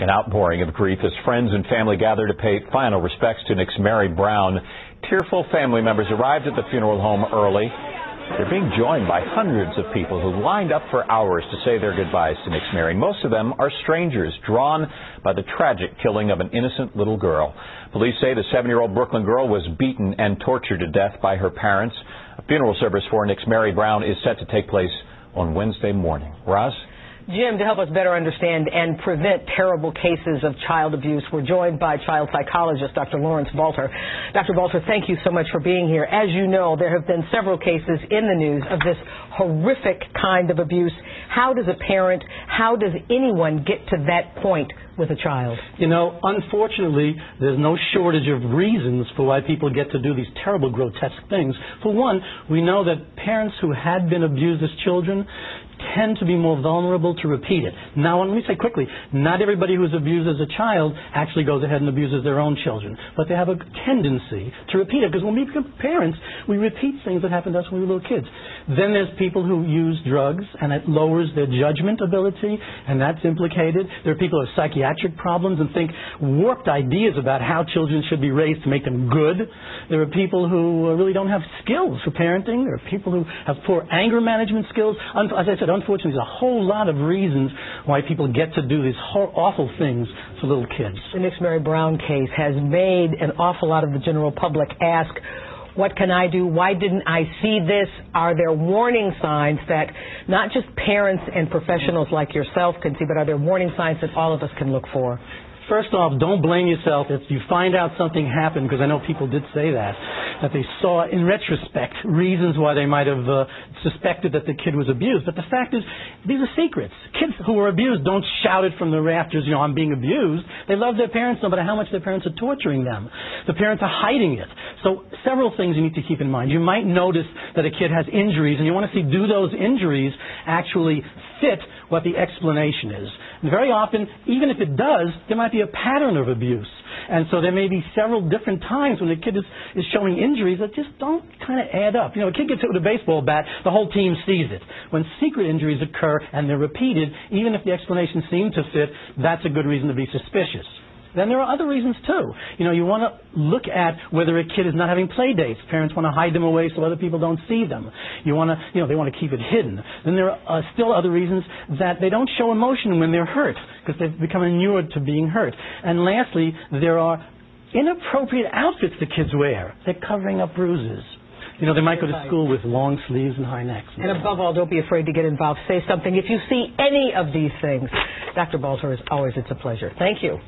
An outpouring of grief as friends and family gather to pay final respects to Nick's Mary Brown. Tearful family members arrived at the funeral home early. They're being joined by hundreds of people who lined up for hours to say their goodbyes to Nick's Mary. Most of them are strangers, drawn by the tragic killing of an innocent little girl. Police say the 7-year-old Brooklyn girl was beaten and tortured to death by her parents. A funeral service for Nick's Mary Brown is set to take place on Wednesday morning. Roz? Jim, to help us better understand and prevent terrible cases of child abuse, we're joined by child psychologist Dr. Balter. Dr. Balter, thank you so much for being here. As you know, there have been several cases in the news of this horrific kind of abuse. How does a parent, how does anyone get to that point with a child? You know, unfortunately, there's no shortage of reasons for why people get to do these terrible, grotesque things. For one, we know that parents who had been abused as children tend to be more vulnerable to repeat it. Now, let me say quickly, not everybody who's abused as a child actually goes ahead and abuses their own children, but they have a tendency to repeat it, because when we become parents, we repeat things that happened to us when we were little kids. Then there's people who use drugs, and it lowers their judgment ability, and that's implicated. There are people who have psychiatric problems and think warped ideas about how children should be raised to make them good. There are people who really don't have skills for parenting. There are people who have poor anger management skills. As I said, unfortunately, there's a whole lot of reasons why people get to do these awful things to little kids. The Nick's Mary Brown case has made an awful lot of the general public ask, what can I do? Why didn't I see this? Are there warning signs that not just parents and professionals like yourself can see, but are there warning signs that all of us can look for? First off, don't blame yourself if you find out something happened, because I know people did say that they saw, in retrospect, reasons why they might have suspected that the kid was abused. But the fact is, these are secrets. Kids who are abused don't shout it from the rafters, you know, I'm being abused. They love their parents no matter how much their parents are torturing them. The parents are hiding it. So several things you need to keep in mind. You might notice that a kid has injuries, and you want to see, do those injuries actually fit what the explanation is? And very often, even if it does, there might be a pattern of abuse. And so there may be several different times when the kid is showing injuries that just don't kind of add up. You know, a kid gets hit with a baseball bat, the whole team sees it. When secret injuries occur and they're repeated, even if the explanation seemed to fit, that's a good reason to be suspicious. Then there are other reasons too. You know, you want to look at whether a kid is not having play dates. Parents want to hide them away so other people don't see them. You want to, they want to keep it hidden. Then there are still other reasons that they don't show emotion when they're hurt, because they've become inured to being hurt. And lastly, there are inappropriate outfits the kids wear. They're covering up bruises. You know, they might go to school with long sleeves and high necks. And above all, don't be afraid to get involved. Say something if you see any of these things. Dr. Balter, as always, it's a pleasure. Thank you.